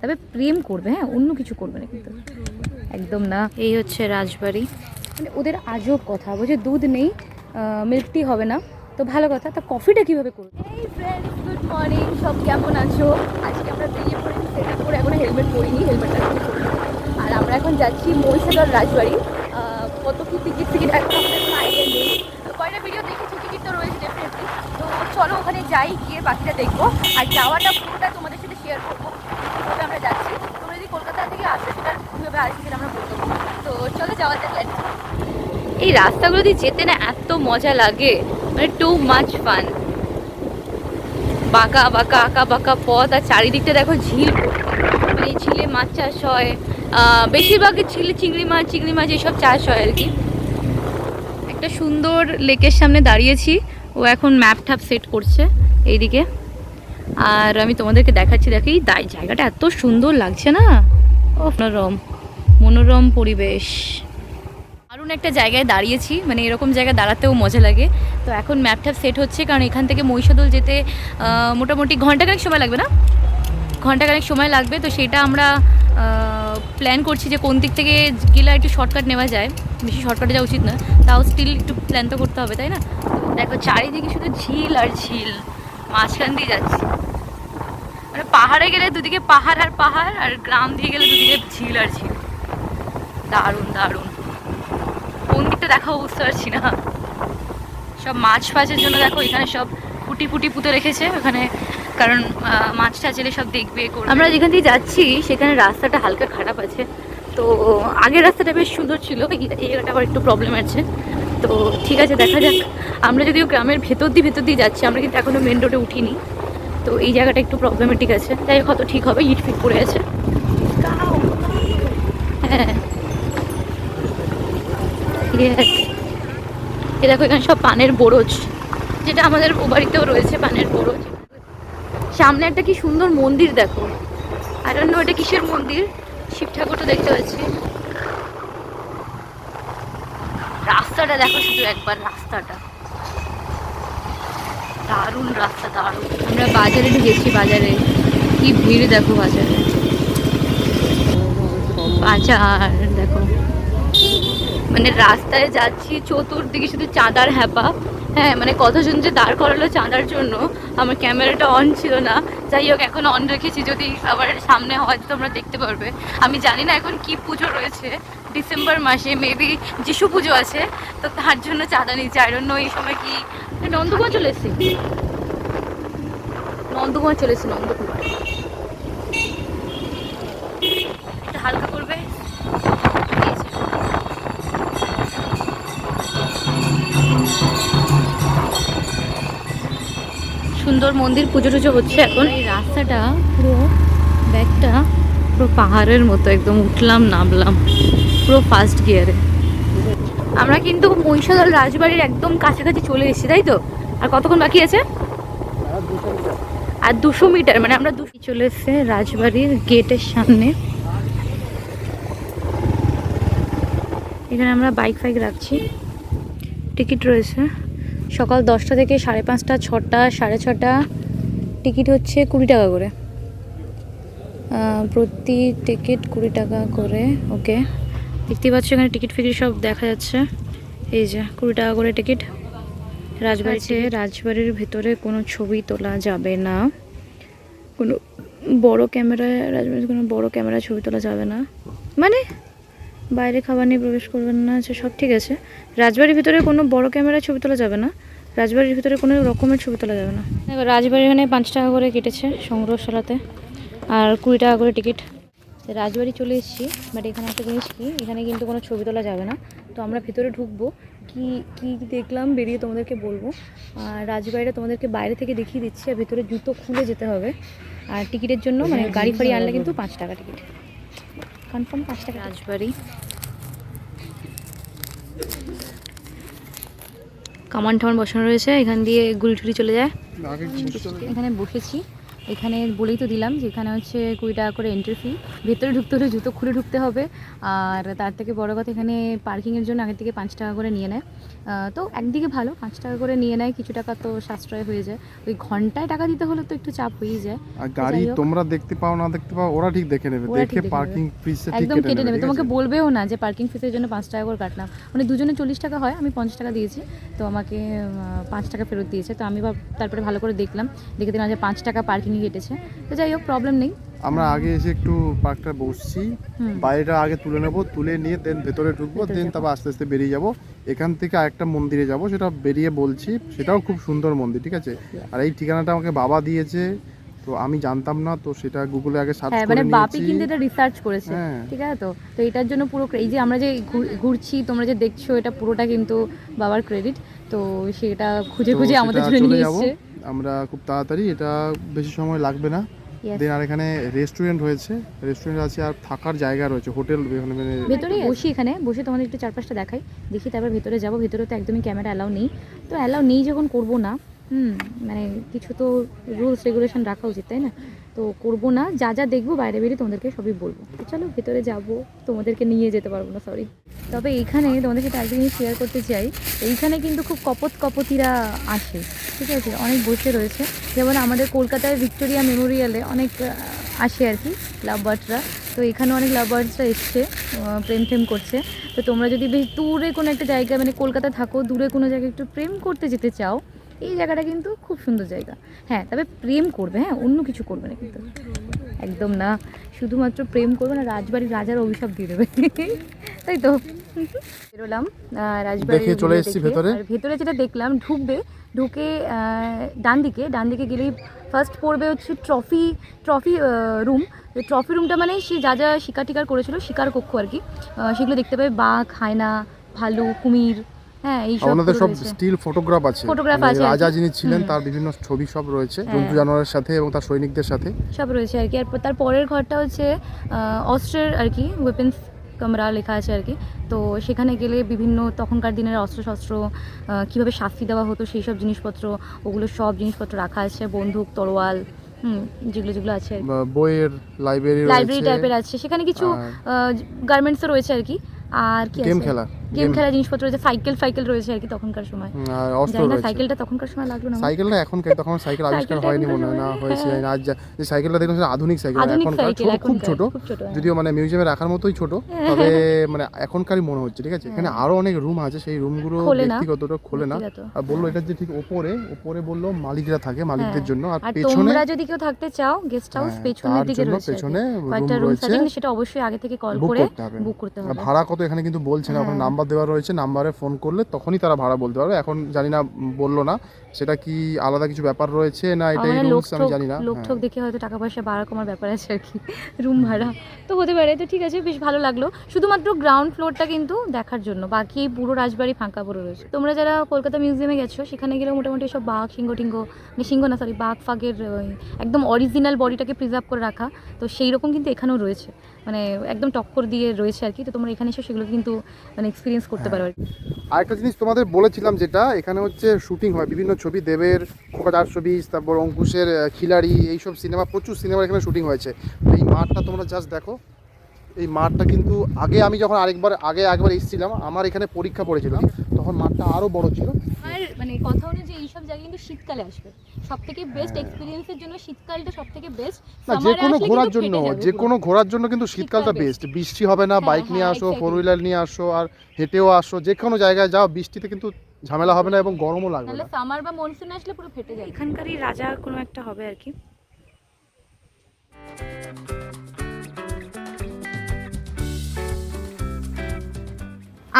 তবে প্রেম করবে, হ্যাঁ, অন্য কিছু করবে না কিন্তু, একদম না। এই হচ্ছে রাজবাড়ি, মানে ওদের আজব কথা, বলছে দুধ নেই, মিল্ক টি হবে না, তো ভালো কথা, তা কফিটা কীভাবে করবে? এই ফ্রেন্ডস, গুড মর্নিং, সব কেমন আছো? আজকে আমরা বেরিয়ে পড়েছি সেটা করে, এখন হেলমেট পরিনি, হেলমেটটা এখন পরি। আর আমরা এখন যাচ্ছি মহিষাদল রাজবাড়ি। কত কি টিকিট এখন আমাদের কোনো আইডিয়া নেই, কয়টা ভিডিও দেখেছি, টিকিট তো রয়েছে ডেফিনেটলি। তো চলো ওখানে যাই, গিয়ে বাকিটা দেখবো, আর যাওয়াটা পুরোটা তোমাদের সাথে শেয়ার করবো কীভাবে আমরা যাচ্ছি। তোমরা যদি কলকাতা থেকে আসো সেটা কীভাবে আসবে সেটা আমরা বলবো। তো চলো যাওয়া যাক। এই রাস্তাগুলো দিয়ে যেতে না এত মজা লাগে, মানে টু মাচ ফান। বাঁকা বাঁকা আঁকা বাঁকা পথ, আর চারিদিকটা দেখো ঝিল, মানে ঝিলে মাছ চাষ হয়, বেশিরভাগ ঝিলে চিংড়ি মাছ এসব চাষ হয় আর কি। একটা সুন্দর লেকের সামনে দাঁড়িয়েছি, ও এখন ম্যাপ ট্যাপ সেট করছে এইদিকে, আর আমি তোমাদেরকে দেখাচ্ছি। দেখি জায়গাটা এত সুন্দর লাগছে না, ও মনোরম পরিবেশ। দারুণ একটা জায়গায় দাঁড়িয়েছি, মানে এরকম জায়গায় দাঁড়াতেও মজা লাগে। তো এখন ম্যাপ ট্যাপ সেট হচ্ছে, কারণ এখান থেকে মহিষাদল যেতে মোটামুটি ঘন্টাখানেক সময় লাগবে, না ঘন্টাখানেক সময় লাগবে। তো সেটা আমরা প্ল্যান করছি যে কোন দিক থেকে গেলে একটু শর্টকাট নেওয়া যায়, বেশি শর্টকাটে যাওয়া উচিত না, তাও স্টিল একটু প্ল্যান তো করতে হবে, তাই না? দেখো চারিদিকে শুধু ঝিল আর ঝিল, মাঝখান দিয়ে যাচ্ছি, মানে পাহাড়ে গেলে দুদিকে পাহাড় আর পাহাড়, আর গ্রাম দিয়ে গেলে দুদিকে ঝিল আর ঝিল। দারুণ দারুণ, কোন দিকটা দেখাও বুঝতে পারছি না। সব মাছ ফাছের জন্য দেখো এখানে সব পুটি পুঁতে রেখেছে ওখানে, কারণ মাছ টাছ এলে সব দেখবে। আমরা যেখান দিয়ে যাচ্ছি সেখানে রাস্তাটা হালকা খারাপ আছে, তো আগের রাস্তাটা বেশ সুন্দর ছিল, এই জায়গাটা আবার একটু প্রবলেম আছে। তো ঠিক আছে, দেখা যাক। আমরা যদিও গ্রামের ভেতর দিয়ে যাচ্ছি, আমরা কিন্তু এখনও মেন রোডে উঠিনি, তো এই জায়গাটা একটু প্রবলেমেটিক আছে, তাই হয়তো ঠিক হবে, ইট ফিট পড়ে আছে। হ্যাঁ, এ দেখো এখানে সব পানের বরজ, যেটা আমাদের ও বাড়িতেও রয়েছে পানের বরজ। সামনে একটা কি সুন্দর মন্দির দেখো, আর অন্য এটা কিসের মন্দির, শিব ঠাকুর তো দেখতে পাচ্ছি। রাস্তাটা দেখো শুধু একবার, রাস্তাটা দারুণ, রাস্তা দারুণ। আমরা বাজারে ঢুকেছি, বাজারে কি ভিড় দেখো, বাজারে বাজার দেখো, মানে রাস্তায় যাচ্ছি চতুর্দিকে শুধু চাঁদার হ্যাপা। হ্যাঁ, মানে কতজন যে দাঁড় করালো চাঁদার জন্য, আমার ক্যামেরাটা অন ছিল না, যাই হোক এখন অন রেখেছি, যদি আবার সামনে হয়তো তোমরা দেখতে পারবে। আমি জানি না এখন কি পুজো রয়েছে, ডিসেম্বর মাসে মেবি যিশু পুজো আছে, তো তার জন্য চাঁদা নিচ্ছে। আই ডোন্ট নো এই সময় কি। নন্দকুমার চলে এসেছি, নন্দকুমার এটা হালকা করবে। সুন্দর মন্দির, পুজো টুজো হচ্ছে এখন। এই রাস্তাটা পুরো ব্যাগটা পুরো পাহাড়ের মতো, একদম উঠলাম নামলাম পুরো ফার্স্ট গিয়ারে। আমরা কিন্তু মহিষাদল রাজবাড়ির একদম কাছাকাছি চলে এসেছি, তাই তো? আর কতক্ষণ বাকি আছে? আর 200 মিটার, মানে আমরা চলে এসেছি রাজবাড়ির গেটের সামনে। এখানে আমরা বাইক ফাইক রাখছি, টিকিট রয়েছে সকাল 10টা থেকে 5:30, 6টা, 6:30। টিকিট হচ্ছে 20 টাকা করে, প্রতি টিকিট 20 টাকা করে। ওকে, দেখতে পাচ্ছ এখানে টিকিট ফিকিট সব দেখা যাচ্ছে, এই যে 20 টাকা করে টিকিট। রাজবাড়ির ভেতরে কোনো ছবি তোলা যাবে না, কোনো বড় ক্যামেরায়, রাজবাড়ির কোনো বড় ক্যামেরায় ছবি তোলা যাবে না, মানে বাইরে খাবার নিয়ে প্রবেশ করবেন না, আচ্ছা সব ঠিক আছে। রাজবাড়ির ভিতরে কোনো বড় ক্যামেরায় ছবি তোলা যাবে না, রাজবাড়ির ভিতরে কোনো রকমের ছবি তোলা যাবে না। দেখো রাজবাড়ি এখানে 5 টাকা করে কেটেছে সংগ্রহশালাতে, আর 20 টাকা করে টিকিট। রাজবাড়ি চলে এসেছি, বাট এখানে একটা জিনিস কি, এখানে কিন্তু কোনো ছবি তোলা যাবে না। তো আমরা ভিতরে ঢুকবো, কি কি দেখলাম বেরিয়ে তোমাদেরকে বলবো। আর রাজবাড়িটা তোমাদেরকে বাইরে থেকে দেখিয়ে দিচ্ছি, আর ভিতরে জুতো খুলে যেতে হবে। আর টিকিটের জন্য, মানে গাড়ি ফাড়ি আনলে কিন্তু 5 টাকা টিকিট, কনফার্ম 5 টাকা। রাজবাড়ি কামান টামান বসানো রয়েছে, এখান দিয়ে গুলি টুলি চলে যায়। এখানে বসেছি, এখানে বলেই তো দিলাম যে এখানে হচ্ছে 20 টাকা করে এন্ট্রি ফি, ভেতরে ঢুকতে হলে জুতো খুলে ঢুকতে হবে। আর তার থেকে বড় কথা এখানে পার্কিংয়ের জন্য আগের থেকে 5 টাকা করে নিয়ে নেয়। তো একদিকে ভালো, 5 টাকা করে নিয়ে নেয়, কিছু টাকা তো সাশ্রয় হয়ে যায়। ওই ঘন্টায় টাকা দিতে হলে তো একটু চাপ হয়েই যায়। আর গাড়ি তোমরা দেখতে পাও না দেখতে পাও, ওরা ঠিক দেখে নেবে, দেখে পার্কিং ফিস একদম কেটে নেবে। তোমাকে বলবেও না যে পার্কিং ফিসের জন্য 5 টাকা করে কাটলাম, মানে দুজনে 40 টাকা হয়, আমি 50 টাকা দিয়েছি, তো আমাকে 5 টাকা ফেরত দিয়েছে। তো আমি তারপরে ভালো করে দেখলাম, দেখে দিলাম যে 5 টাকা পার্কিংয়ে কেটেছে। তো যাই হোক, প্রবলেম নেই। আমরা আগে এসে একটু পার্কটা বসছি, বাইরেটা আগে তুলে নেবো, তুলে নিয়ে দেন ভেতরে ঢুকবো, দেন তারপর আস্তে আস্তে বেরিয়ে যাব। এখান থেকে আরেকটা মন্দিরে যাব, সেটা বেরিয়ে বলছি, সেটাও খুব সুন্দর মন্দির, ঠিক আছে। আর এই ঠিকানাটা আমাকে বাবা দিয়েছে, তো আমি জানতাম না, তো সেটা গুগলে আগে সার্চ করে মানে নিয়েছি। বাপি কিন্তু এটা রিসার্চ করেছে, ঠিক আছে। তো এটার জন্য পুরো এই যে আমরা যে ঘুরছি, তোমরা যে দেখছো, এটা পুরোটা কিন্তু বাবার ক্রেডিট। তো সেটা খুঁজে খুঁজে আমাদের জন্য নিয়ে এসেছে। আমরা খুব তাড়াতাড়ি, এটা বেশি সময় লাগবে না। দেন আর এখানে রেস্টুরেন্ট হয়েছে, রেস্টুরেন্ট আছে, আর থাকার জায়গা রয়েছে, হোটেল ভেতরে বসি, এখানে বসে তোমাদের একটু চারপাশটা দেখাই, দেখি, তারপর ভেতরে যাবো। ভেতরে তো একদমই ক্যামেরা অ্যালাউ নেই, তো অ্যালাউ নেই যখন করবো না, মানে কিছু তো রুলস রেগুলেশন রাখা উচিত, তাই না? তো করবো না, যা যা দেখবো বাইরে বেরিয়ে তোমাদেরকে সবই বলবো। তো চলো ভেতরে যাবো, তোমাদেরকে নিয়ে যেতে পারবো না, সরি। তবে এইখানে তোমাদের সাথে একদিন শেয়ার করতে চাই, এইখানে কিন্তু খুব কপতিরা আসে, ঠিক আছে, অনেক বসে রয়েছে। যেমন আমাদের কলকাতায় ভিক্টোরিয়া মেমোরিয়ালে অনেক আসে আর কি লাভ বার্ডসরা, তো এখানে অনেক লাভ বার্ডসরা এসছে, প্রেম করছে। তো তোমরা যদি বেশ দূরে কোনো একটা জায়গায়, মানে কলকাতা থাকো, দূরে কোনো জায়গায় একটু প্রেম করতে যেতে চাও, এই জায়গাটা কিন্তু খুব সুন্দর জায়গা। হ্যাঁ, তবে প্রেম করবে, হ্যাঁ, অন্য কিছু করবে না কিন্তু, একদম না, শুধুমাত্র প্রেম করবে না, রাজবাড়ির রাজার অভিশাপ দিয়ে দেবে, তাই তো। বেরোলাম রাজবাড়ি, চলে এসেছি ভেতরে। ভেতরে যেটা দেখলাম, ঢুকে ডান দিকে গেলেই ফার্স্ট পড়বে হচ্ছে ট্রফি রুম। ট্রফি রুমটা মানে সে যা যা শিকার করেছিল, শিকার কক্ষ আর কি, সেগুলো দেখতে পাবে, বাঘ, হায়না, ভালু, কুমির, হ্যাঁ, এই সব আমাদের সব স্টিল ফটোগ্রাফ আছে, রাজা যিনি ছিলেন তার বিভিন্ন ছবি সব রয়েছে, জন্তু জানোয়ারের সাথে এবং তার সৈনিকদের সাথে সব রয়েছে আর কি। আর তার পরের ঘরটা হচ্ছে অস্ত্রের আর কি, ওয়েপেন্স কামরা লেখা আছে আর কি। তো সেখানে গেলে বিভিন্ন তখনকার দিনের অস্ত্রশস্ত্র, কীভাবে শাস্তি দেওয়া হতো সেই সব জিনিসপত্র, ওগুলো সব জিনিসপত্র রাখা আছে, বন্দুক, তরোয়াল, যেগুলো আছে, বইয়ের লাইব্রেরি টাইপের আছে। সেখানে কিছু গার্মেন্টসও রয়েছে আর কি, আর কি গেম খেলা জিনিসপত্র রয়েছে, সাইকেল রয়েছে আর কি তখনকার সময়। জানি না সাইকেলটা তখনকার সময় লাগলো না, সাইকেলটা তখন সাইকেল আবিষ্কার হয়নি মনে হয়, না হয়েছে আজ যে সাইকেলটা দেখলাম আধুনিক সাইকেল, খুব ছোট, যদিও মানে মিউজিয়ামে রাখার মতোই ছোট, তবে মানে এখনকারই মনে হচ্ছে, ঠিক আছে। এখানে আরো অনেক রুম আছে, সেই রুমগুলো ব্যক্তিগতটা খোলে না। আর বললো এটা যে ঠিক উপরে বললো মালিকরা থাকে, মালিকদের জন্য। আর পেছনে তোমরা যদি কেউ থাকতে চাও, গেস্ট হাউস পেছনের দিকে রয়েছে, পেছনে কয়েকটা রুম আছে, সেটা অবশ্যই আগে থেকে কল করে বুক করতে হবে। ভাড়া কত এখানে কিন্তু বলছে না, ওখানে নাম্বার দেওয়া রয়েছে, নাম্বারে ফোন করলে তখনই তারা ভাড়া বলতে পারবে। এখন জানি না, বললো না, সেটা কি আলাদা কিছু ব্যাপার রয়েছে না এটাই রুলস, আমি জানি না। লোকঠোক দেখে হয়তো টাকা পয়সা বাড়া কমার ব্যাপার আছে আর কি, রুম ভাড়া তো হতে পারে। তো ঠিক আছে, বেশ ভালো লাগলো। শুধুমাত্র গ্রাউন্ড ফ্লোরটা কিন্তু দেখার জন্য, বাকি পুরো রাজবাড়ি ফাঁকা পড়ে রয়েছে। তোমরা যারা কলকাতা মিউজিয়ামে গেছো, সেখানে গেলেও মোটামুটি সব বাঘ, বাঘ ফাগের একদম অরিজিনাল বডিটাকে প্রিজার্ভ করে রাখা, তো সেই রকম কিন্তু এখানেও রয়েছে, মানে একদম টক্কর দিয়ে রয়েছে আর কি। তো তোমরা এখানে এসে সেগুলো কিন্তু মানে এক্সপিরিয়েন্স করতে পারো আর কি। আরেকটা জিনিস তোমাদের বলেছিলাম, যেটা এখানে হচ্ছে শুটিং হয় বিভিন্ন ছবি, দেবের খোকা 420, তারপর অঙ্কুশের খিলাড়ি, এইসব সিনেমা, প্রচুর সিনেমা এখানে শুটিং হয়েছে। এই মাঠটা তোমরা জাস্ট দেখো, এই মাঠটা কিন্তু আমি যখন একবার এসেছিলাম, আমার এখানে পরীক্ষা পড়েছিল, তখন মাঠটা আরও বড় ছিল। আর মানে কথা অনুযায়ী এইসব জায়গা কিন্তু শীতকালে আসবে, সবথেকে বেস্ট এক্সপিরিয়েন্সের জন্য শীতকালটা সবথেকে বেস্ট। যে কোনো ঘোরার জন্য কিন্তু শীতকালটা বেস্ট। বৃষ্টি হবে না, বাইক নিয়ে আসো, 4 হুইলার নিয়ে আসো, আর হেঁটেও আসো, যে কোনো জায়গায় যাও, বৃষ্টিতে কিন্তু ঝামেলা হবে না এবং গরমও লাগবে না। সামার বা মনসুনে আসলে পুরো ফেটে যায়। এখানকারই রাজা কোনো একটা হবে আর কি।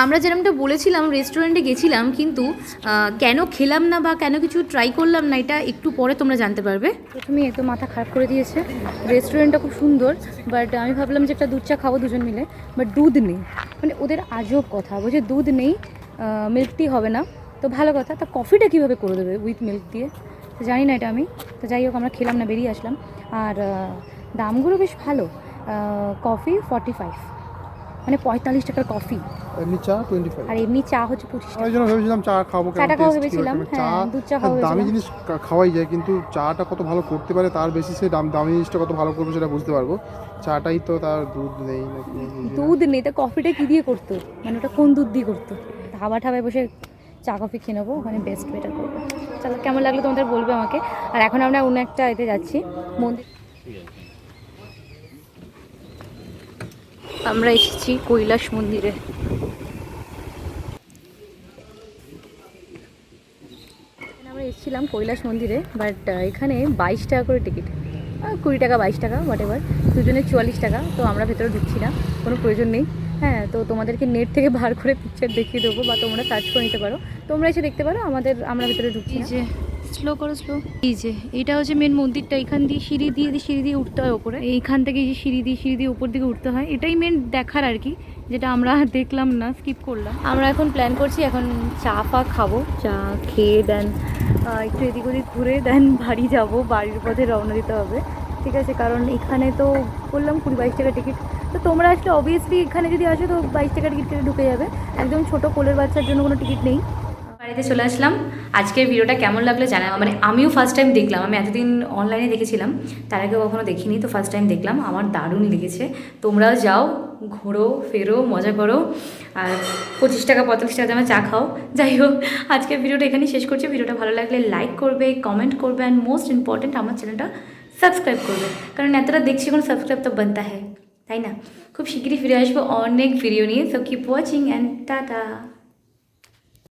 আমরা যেরকমটা বলেছিলাম, রেস্টুরেন্টে গেছিলাম, কিন্তু কেন খেলাম না বা কেন কিছু ট্রাই করলাম না, এটা একটু পরে তোমরা জানতে পারবে। প্রথমেই একদম মাথা খারাপ করে দিয়েছে, রেস্টুরেন্টটা খুব সুন্দর, বাট আমি ভাবলাম যে একটা দুধ চা খাবো দুজন মিলে, বাট দুধ নেই। মানে ওদের আজব কথা, বলছে দুধ নেই, মিল্ক টি হবে না। তো ভালো কথা, তা কফিটা কীভাবে করে দেবে উইথ মিল্ক দিয়ে, তো জানি না এটা আমি। তো যাই হোক, আমরা খেলাম না, বেরিয়ে আসলাম। আর দামগুলো বেশ ভালো, কফি 45, মানে 45 টাকার কফি, এমনি চা 25। আর এমনি চা হচ্ছে 25 টাকা। ওই জন্য ভেবেছিলাম চা খাবো, চাটা খাওয়া ভেবেছিলাম, চা হ্যাঁ দুধ চা খাওয়া দামি ভেবেছিলাম। জিনিস খাওয়াই যায়, কিন্তু চাটা কত ভালো করতে পারে তার বেসিসে দামি জিনিসটা কত ভালো করবে সেটা বুঝতে পারবো। চাটাই তো তার দুধ নেই নাকি, দুধ নেই তো কফিটা কী দিয়ে করতো, মানে ওটা কোন দুধ দিয়ে করতো? ধাবা ঠাবায় বসে চা কফি খেয়ে নেবো, ওখানে বেস্ট বেটার করবো। চলো কেমন লাগলো তোমাদের বলবে আমাকে। আর এখন আমরা অন্য একটা এতে যাচ্ছি মন্দির। আমরা এসেছি কৈলাস মন্দিরে। আমরা এসেছিলাম কৈলাস মন্দিরে, বাট এখানে 22 টাকা করে টিকিট, 20 টাকা 22 টাকা হোয়াট এভার, দুজনে 44 টাকা। তো আমরা ভেতরে ঢুকছি না, কোনো প্রয়োজন নেই। হ্যাঁ, তো তোমাদেরকে নেট থেকে বার করে পিকচার দেখিয়ে দেবো, বা তোমরা সার্চ করে নিতে পারো, তোমরা এসে দেখতে পারো। আমরা ভেতরে ঢুকছি না। যে স্লো করো স্লো। এই যে এটা হচ্ছে মেন মন্দিরটা, এখান দিয়ে সিঁড়ি দিয়ে উঠতে হয় ওপরে, এইখান থেকে এই যে সিঁড়ি দিয়ে উপর দিকে উঠতে হয়, এটাই মেন দেখার আর কি, যেটা আমরা দেখলাম না, স্কিপ করলাম। আমরা এখন প্ল্যান করছি, এখন চা ফা খাবো, চা খেয়ে দেন একটু এদিক ওদিক ঘুরে দেন বাড়ি যাব, বাড়ির পথে রওনা দিতে হবে। ঠিক আছে, কারণ এখানে তো বললাম 20-22 টাকা টিকিট। তো তোমরা আসলে অবভিয়াসলি এখানে যদি আসো তো 22 টাকা টিকিট কেটে ঢুকে যাবে, একদম ছোটো কোলের বাচ্চার জন্য কোনো টিকিট নেই। বাড়িতে চলে আসলাম। আজকের ভিডিওটা কেমন লাগলো জানাবো, মানে আমিও ফার্স্ট টাইম দেখলাম, আমি এতদিন অনলাইনে দেখেছিলাম, তার আগে কখনো দেখিনি, তো ফার্স্ট টাইম দেখলাম, আমার দারুণ লেগেছে। তোমরাও যাও, ঘোরো ফেরো, মজা করো, আর 25 টাকা 45 টাকা দামে চা খাও। যাই হোক, আজকের ভিডিওটা এখানেই শেষ করছি। ভিডিওটা ভালো লাগলে লাইক করবে, কমেন্ট করবে, অ্যান্ড মোস্ট ইম্পর্টেন্ট আমার চ্যানেলটা সাবস্ক্রাইব করবে, কারণ এতটা দেখছি কোনো সাবস্ক্রাইব তো বানতা হ্যায়, তাই না? খুব শিগগিরই ফিরে আসবো অনেক ভিডিও নিয়ে। So keep watching and tata.